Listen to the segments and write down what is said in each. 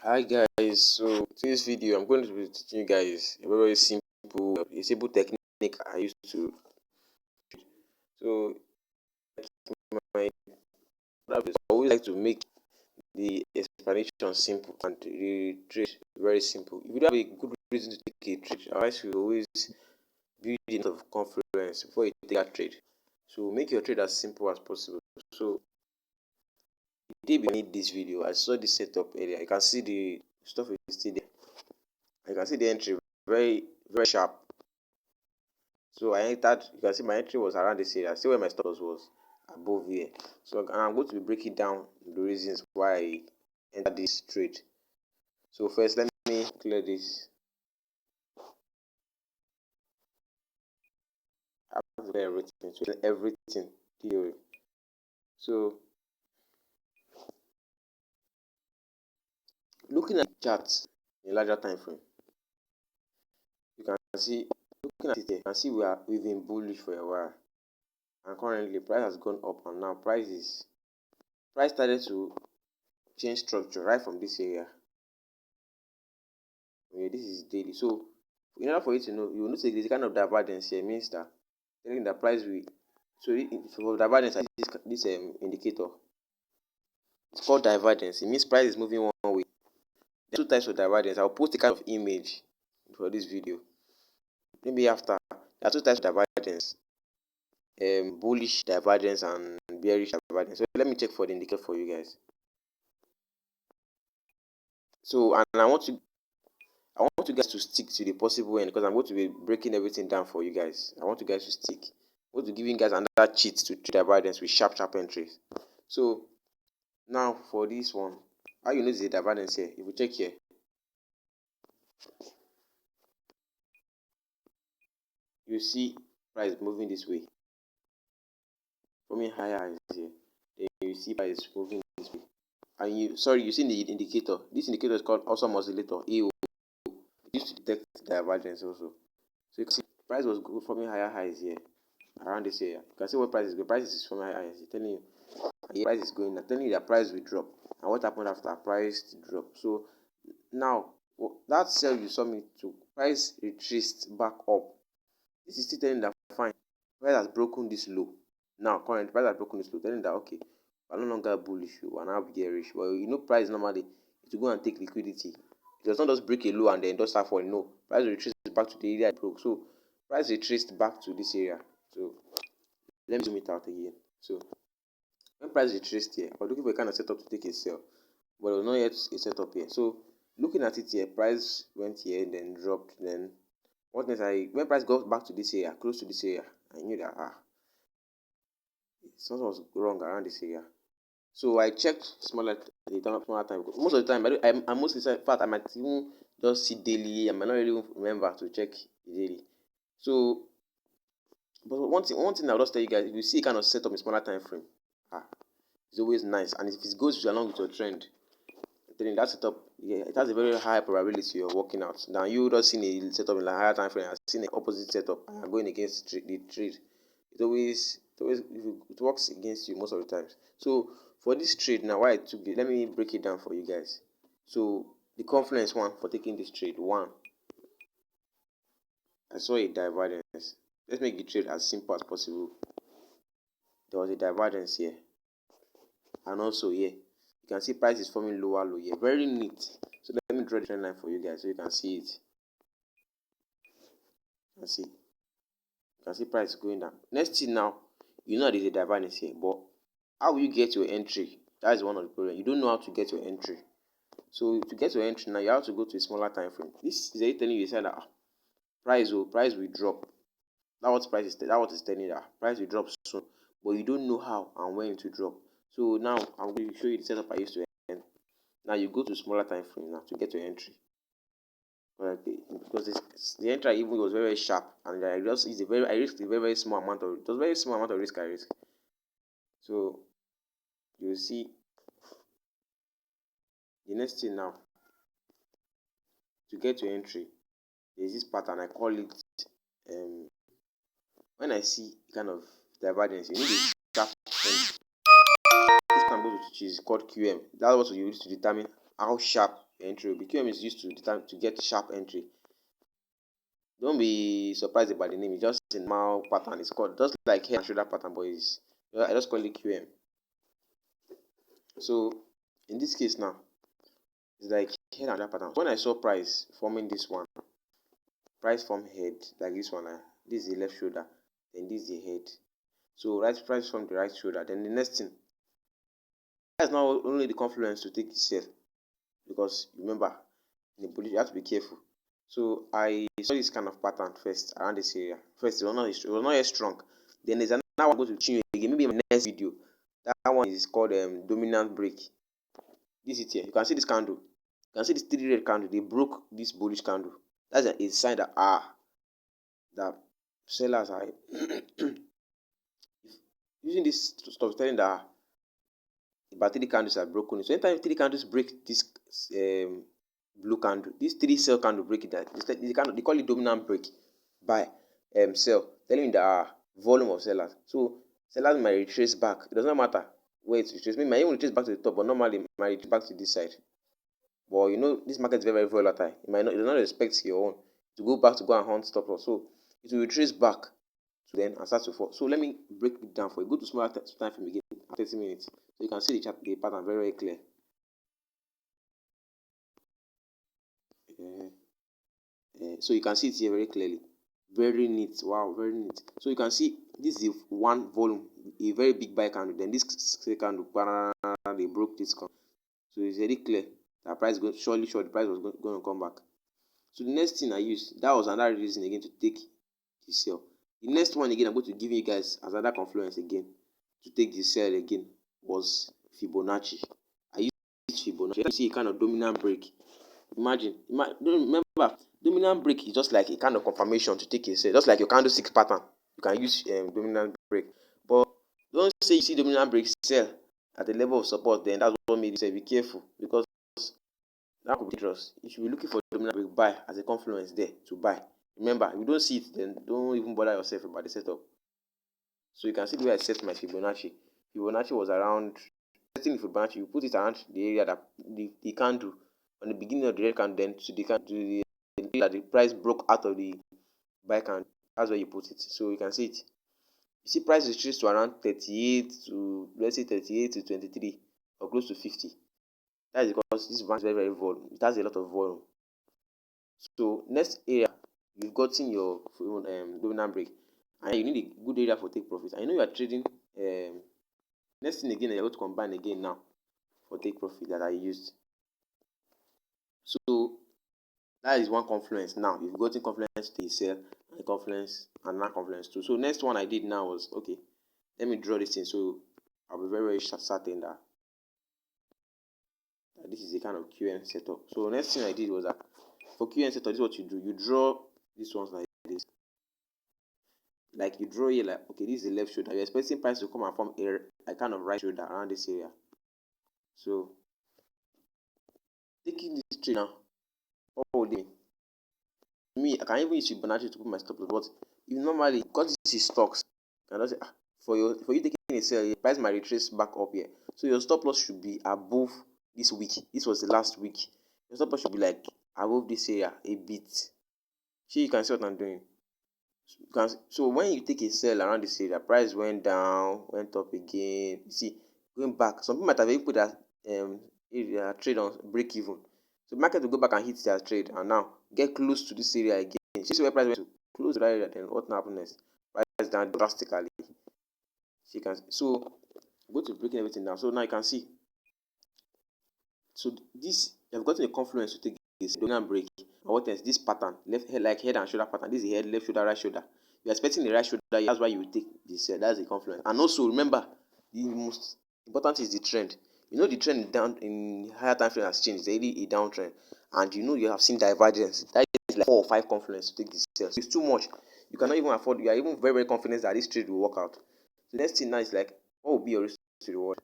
Hi guys, so today's video I'm going to be teaching you guys a very simple technique I used to. So my I always like to make the explanation simple and the trade very simple. If you don't have a good reason to take a trade, otherwise you always build a lot of confidence before you take a trade. So make your trade as simple as possible. So the day before I made this video, I saw this setup earlier. You can see the stuff is still there. You can see the entry very sharp. So I entered, you can see my entry was around this area. See where my stop loss was above here. So I'm going to be breaking down the reasons why I entered this trade. So first, let me clear this. I have to clear everything theory. So looking at charts in a larger time frame, you can see, looking at it here, you can see we've been bullish for a while, and currently price has gone up, and now price started to change structure right from this area. Okay, this is daily. So in order for you to know, you will notice this kind of divergence here means that telling the price will. So for divergence, this indicator, it's called divergence. It means price is moving one way. There are two types of divergence. I'll post a kind of image for this video. Maybe after, there are two types of divergence: bullish divergence and bearish divergence. So let me check for the indicator for you guys. So and I want you guys to stick to the possible end because I'm going to be breaking everything down for you guys. I want you guys to stick. I'm going to give you guys another cheat to divergence with sharp entries. So now for this one, how you notice the divergence here? If you check here, you see price moving this way, forming higher highs here. Then you see price moving this way, and you see the indicator. This indicator is called awesome oscillator AO. Used to detect divergence also. So you can see price was forming higher highs here around this area. You can see what price is going. Price is forming higher highs. It's telling you price is going. I'm telling you that price will drop. And what happened after price drop? So now that sell you saw me to price retraced back up. This is still telling that fine. Price has broken this low. Now current price has broken this low, telling that okay, we're no longer bullish, we're now bearish. Well, you know, price normally to go and take liquidity. It does not just break a low and then just start falling. No, price retraces back to the area it broke. So price retraced back to this area. So let me zoom it out again. So when price retraced here, I was looking for a kind of setup to take a sell, but it was not yet a setup here. So looking at it here, price went here, then dropped, then what next? When price got back to this area, close to this area, I knew that something was wrong around this area. So I checked smaller time. Most of the time, I mostly, in fact, I might even just see daily. I might not really remember to check daily. So, but one thing I'll just tell you guys: if you see kind of setup in smaller time frame, it's always nice. And if it goes along with your trend, then that setup, yeah, it has a very high probability of working out. Now you just seen a setup in a higher time frame, and seen an opposite setup and going against the trade. It works against you most of the times. So for this trade now, why I took it, let me break it down for you guys. So the confidence one for taking this trade, one, I saw a divergence. Let's make the trade as simple as possible. There was a divergence here, and also here, you can see price is forming lower low here. Very neat. So let me draw the trend line for you guys so you can see it. You can see price going down. Next thing now, you know there's a divergence here, but how will you get your entry? That is one of the problems. You don't know how to get your entry. So to get your entry now, you have to go to a smaller time frame. This is telling you that price will drop. That's what price is. That's what is telling you, that price will drop soon, but you don't know how and when to drop. So now I'm going to show you the setup I used to end. Now you go to smaller time frame now to get your entry. Because the entry even was very sharp, and I risked a very small amount of, it was very small amount of risk I risked. So you see the next thing now, to get your entry, there's this pattern I call it. When I see kind of divergence, you need a sharp entry. This can go to is called QM. That's what you use to determine how sharp your entry will be. QM is used to get sharp entry. Don't be surprised about the name. It's just a normal pattern. It's called just like head and shoulder pattern, but I just call it QM. So in this case now, it's like head and shoulder pattern. When I saw price forming this one, price form head like this one. This is the left shoulder, then this is the head. So price from the right shoulder. Then the next thing, that's not only the confluence to take the sell, because remember in the bullish you have to be careful. So I saw this kind of pattern first around this area. First, it was not yet strong. Then there's another one I'm going to teach you again, maybe in my next video. That one is called dominant break. This is here. You can see this candle. You can see this 3 red candle. They broke this bullish candle. That's a sign that that sellers are using this stuff, telling that about 3 candles are broken. So anytime 3 candles break this blue candle, this 3 sell candle break it. They call it dominant break by sell, telling you that volume of sellers. So sellers might retrace back. It does not matter where it retraces. Maybe might even retrace back to the top, but normally it might retrace back to this side. But you know this market is very, very volatile. It does not expect your own to go back to go and hunt stop loss. So it will retrace back to then and start to fall. So let me break it down for you. Go to smaller time frame again at 30 minutes. So you can see the pattern very, very clear. So you can see it here very clearly. Very neat. Wow, very neat. So you can see this is one volume, a very big buy candle. Then this candle, they broke this candle. So it's very clear that price surely the price was going to come back. So the next thing I used, that was another reason again to take the sell. The next one again I'm going to give you guys as another confluence again to take the sell again was Fibonacci. I used Fibonacci. You see a kind of dominant break. Imagine remember, dominant break is just like a kind of confirmation to take a sell, just like your candlestick pattern. You can use dominant break, but don't say you see dominant break sell at the level of support, then that's what made you say be careful, because that could be dangerous. You should be looking for dominant break buy as a confluence there to buy. Remember, if you don't see it, then don't even bother yourself about the setup. So you can see the way I set my Fibonacci. Fibonacci was around, setting the Fibonacci, you put it around the area that the candle on the beginning of the red candle, then to the that the price broke out of the buy candle. That's where you put it. So you can see it. You see price retraced to around 38 to, let's say 38 to 23 or close to 50. That is because this bank is very, very volume. It has a lot of volume. So next area, you've gotten your dominant break, and you need a good area for take profit. I know you are trading. Next thing again, you're going to combine again now for take profit that I used. So that is one confluence. Now you've gotten confluence to sell and confluence and not confluence too. So next one I did now was, okay, let me draw this thing so I'll be very, very certain that this is a kind of QN setup. So next thing I did was that for QN setup, this is what you do. You draw these ones like this. Like you draw here, like, okay, this is the left shoulder. You're expecting price to come and form a kind of right shoulder around this area. So taking this trade now, what would it mean? Me, I can even use Fibonacci to put my stop loss, but if normally, because this is stocks, you can say, for you taking a sell, your price might retrace back up here. So your stop loss should be above this week. This was the last week. Your stop loss should be like above this area a bit. See, you can see what I'm doing. So when you take a sell around this area, price went down, went up again. You see, going back. Some people might have even put that area trade on break even. So the market will go back and hit their trade and now get close to this area again. See where price went to close to that area, then what happens next? Price down drastically. So go to breaking everything down. So now you can see. So this, you've gotten a confluence to take this dominant break. And what else? This pattern, left head, like head and shoulder pattern. This is head, left shoulder, right shoulder. You're expecting the right shoulder. That's why you take this. That's the confluence. And also remember, the most important is the trend. You know the trend down in higher time frame has changed. It's already a downtrend, and you know you have seen divergence. That is like 4 or 5 confluence to take this sell. So it's too much. You cannot even afford. You are even very, very confident that this trade will work out. So the next thing now is like, what will be your risk to reward?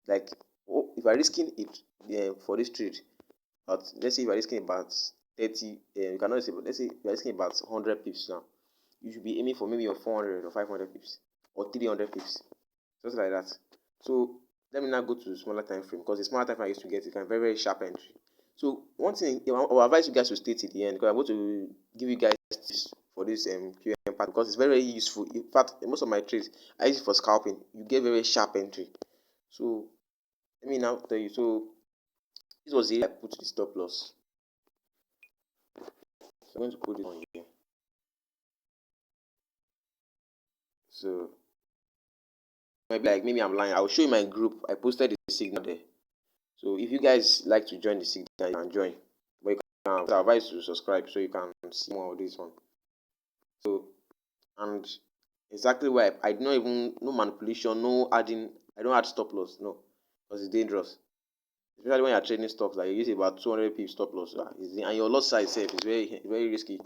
Like, if you are risking it for this trade, but let's say you are risking about 30, you cannot say, but let's say you are risking about 100 pips now. You should be aiming for maybe your 400 or 500 pips or 300 pips, just like that. So let me now go to the smaller time frame, because the smaller time frame I used to get it kind of very, very sharp entry. So one thing I will advise you guys to stay till the end, because I'm going to give you guys tips for this QM part, because it's very, very useful. In fact, most of my trades I use it for scalping. You get very sharp entry. So let me now tell you. So this was the area I put the stop loss. So I'm going to put it on here. So maybe I'm lying. I will show you my group. I posted the signal there. So if you guys like to join the signal, you can join. But you can advise to subscribe so you can see more of this one. So, and exactly why I do not even, no manipulation, no adding, I don't add stop loss, no, because it's dangerous. Especially when you're trading stocks, like you use about 200 pips stop loss, and your loss size itself is very, very risky.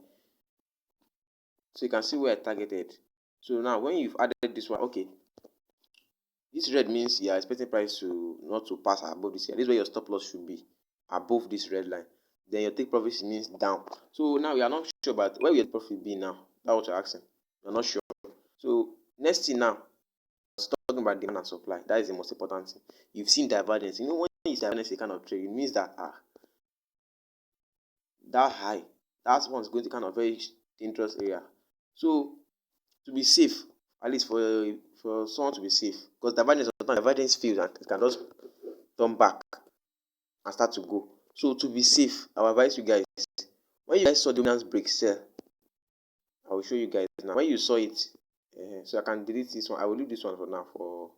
So you can see where I targeted. So now when you've added this one, okay, this red means you are expecting price to not to pass above this here. This is where your stop loss should be, above this red line. Then your take profit means down. So now we are not sure about where will your profit be now. That's what you're asking. You're not sure. So next thing now, talking about demand and supply. That is the most important thing. You've seen divergence. You know, when you see divergence, a kind of trade, it means that that high, that one's going to kind of very dangerous area. So to be safe, at least for someone to be safe, because divergence fails and it can just turn back and start to go. So to be safe, I will advise you guys, when you guys saw dominance break sell, I will show you guys now. When you saw it, so I can delete this one. I will leave this one for now for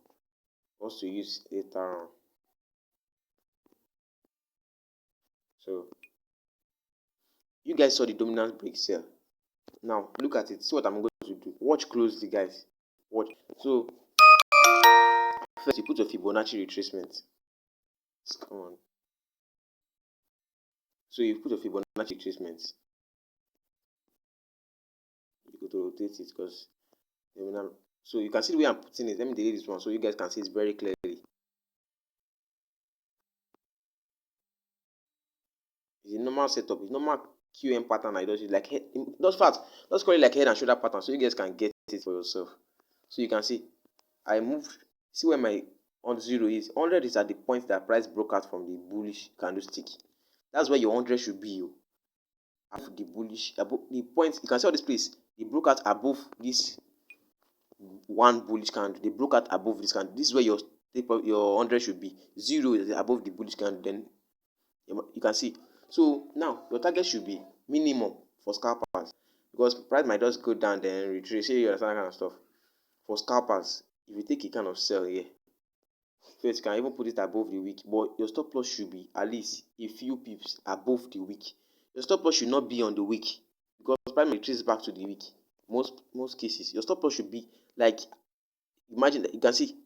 us to use later on. So you guys saw the dominance break sell. Now look at it. See what I'm going to do. Watch closely, guys. Watch. So first you put your Fibonacci retracement. Come on. So you put your Fibonacci retracement. You go to rotate it because so you can see the way I'm putting it. Let me delete this one so you guys can see it very clearly. It's a normal setup. It's normal QM pattern. I just like head. Those parts. Let's call it like head and shoulder pattern so you guys can get it for yourself. So you can see I moved. See where my on 0 is. 100 is at the point that price broke out from the bullish candlestick. That's where your 100 should be. Above the bullish, above the point. You can see all this place. They broke out above this one bullish candle. They broke out above this candle. This is where your 100 should be. 0 is above the bullish candle. Then you can see. So now your target should be minimum for scalpers, because price might just go down then retrace. You understand that kind of stuff. For scalpers, if you take a kind of sell here, first you can even put it above the wick, but your stop loss should be at least a few pips above the wick. Your stop loss should not be on the wick, because price might trace back to the wick. Most cases, your stop loss should be like, imagine that you can see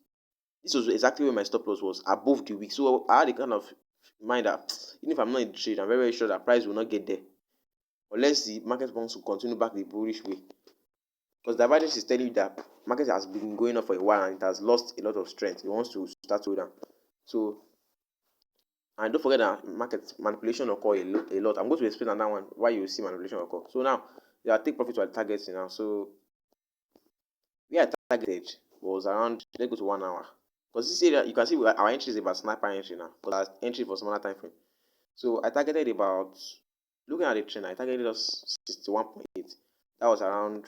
this was exactly where my stop loss was, above the wick. So I had a kind of mind that even if I'm not in the trade, I'm very, very sure that price will not get there unless the market wants to continue back the bullish way. Because divergence is telling you that market has been going up for a while and it has lost a lot of strength. It wants to start to go down. So, and don't forget that market manipulation occur a lot. I'm going to explain on that one why you see manipulation occur. So now, you are take profit to our targets now. So where I targeted was around, let's go to 1 hour. Because this area, you can see our entry is about sniper entry now. Because our entry for smaller time frame. So I targeted about, looking at the trend, I targeted us 61.8. That was around,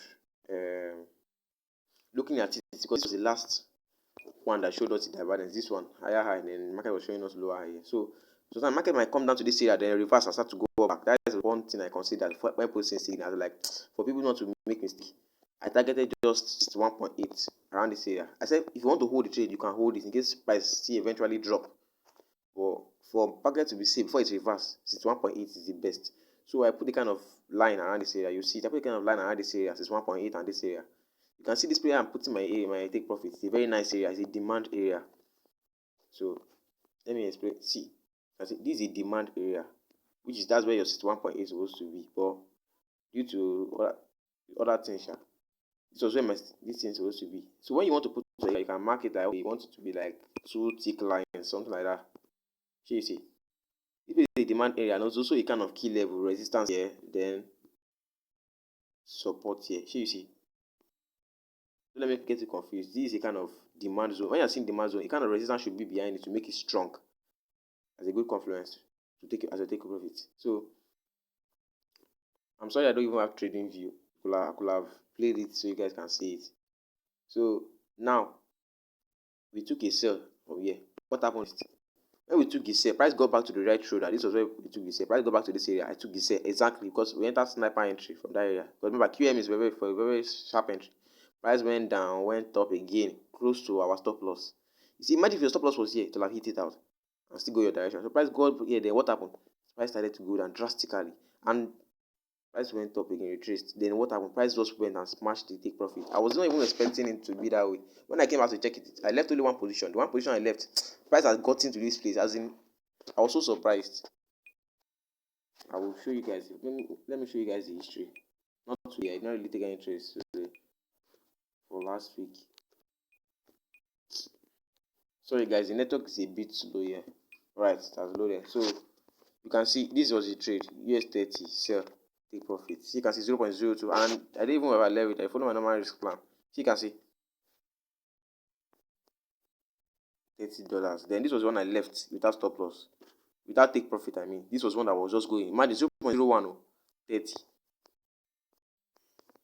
looking at it, because this was the last one that showed us the divergence. This one, higher high, and then the market was showing us lower high. So the market might come down to this area, then reverse and start to go back. That is one thing I consider when posting signals. Like, for people not to make mistake, I targeted just 1.8 around this area. I said, if you want to hold the trade, you can hold it in case price see eventually drop. But for market to be safe before it reverse, 61.8 is the best. So I put the kind of line around this area. You see, I put the kind of line around this area, 61.8 and this area. You can see this player I'm putting my take profit. It's a very nice area. It's a demand area. So let me explain. See, this is a demand area, which is that's where your 61.8 is supposed to be. But due to other things, this was where this thing is supposed to be. So when you want to put it, you can mark it like, you want it to be like 2 thick lines, something like that. So you see, this is a demand area, and also a kind of key level resistance here, then support here. So you see. Don't let me get you confused. This is a kind of demand zone. When you're seeing demand zone, a kind of resistance should be behind it to make it strong as a good confluence to take it as a take profit. So I'm sorry I don't even have trading view. I could have played it so you guys can see it. So now we took a sell from here. What happened? When we took the sell, price got back to the right shoulder. This was where we took the sell. Price got back to this area. I took the sell exactly because we entered sniper entry from that area. Because remember, QM is for a very sharp entry. Price went down, went up again, close to our stop loss. You see, imagine if your stop loss was here, it will have hit it out and still go your direction. So price got here, then what happened? Price started to go down drastically. And price went up again, retraced. Then what happened? Price just went and smashed the take profit. I was not even expecting it to be that way. When I came out to check it, I left only one position. The one position I left, price has gotten to this place. As in, I was so surprised. I will show you guys. Let me show you guys the history. Not today. I did not really take any trades today. For last week. Sorry guys, the network is a bit slow here. Right, it has loaded. So you can see this was the trade. US30 sell. Take profit. See, you can see 0.02, and I didn't even ever leave it. I follow my normal risk plan. See, you can see $30. Then this was one I left without stop loss, without take profit. I mean, this was one that was just going. Imagine 0.01, 30.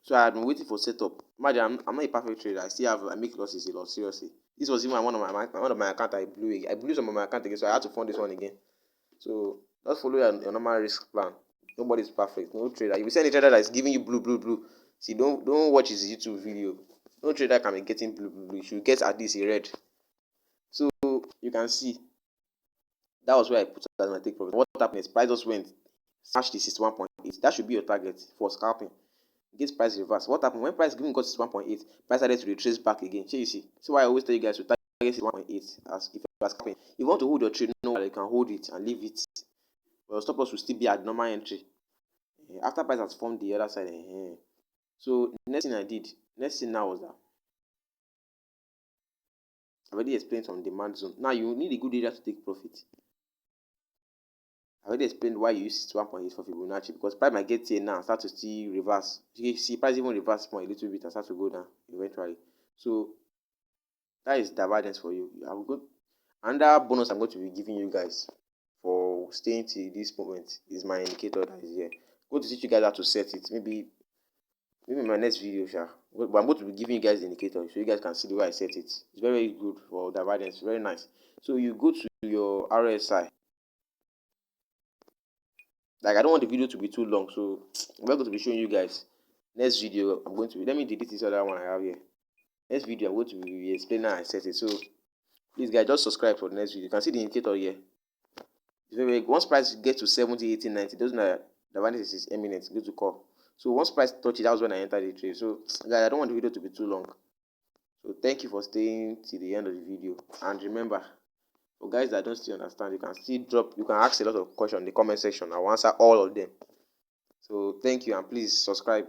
So I had been waiting for setup. Imagine I'm not a perfect trader. I make losses a lot. Seriously, this was even one of my account. I blew some of my account again, so I had to fund this one again. So just follow your normal risk plan. Nobody's perfect. No trader. If you see any trader that is giving you blue, see, don't watch his YouTube video. No trader can be getting blue. You should get at least a red. So you can see that was where I put as my take profit. What happened is price just went smashed the 61.8. That should be your target for scalping. Get price reverse. What happened when price given got 61.8? Price started to retrace back again. So you see. So why I always tell you guys to target 61.8 as if you are scalping. If you want to hold your trade, no, you can hold it and leave it. But your stop loss will still be at normal entry. After price has formed the other side. So next thing now was that I already explained on demand zone. Now you need a good area to take profit. I already explained why you use 1.8 for Fibonacci, because price might get here now and start to see reverse. You see price even reverse more a little bit and start to go down eventually. So that is divergence for you. I will go. Another bonus I'm going to be giving you guys for staying till this moment is my indicator that is here. I'm going to teach you guys how to set it. Maybe in my next video, but I'm going to be giving you guys the indicator so you guys can see the way I set it. It's very good for divergence, very nice. So you go to your RSI. Like, I don't want the video to be too long, so I'm going to be showing you guys. Next video, let me delete this other one I have here. Next video, I'm going to be explaining how I set it. So please guys, just subscribe for the next video. You can see the indicator here. It's very, once price gets to 70, 80, 90, those are the advantage is imminent. Go to call. So once price touches, that was when I entered the trade. So guys, I don't want the video to be too long. So thank you for staying till the end of the video. And remember, for guys that don't still understand, you can ask a lot of questions in the comment section. I will answer all of them. So thank you, and please subscribe.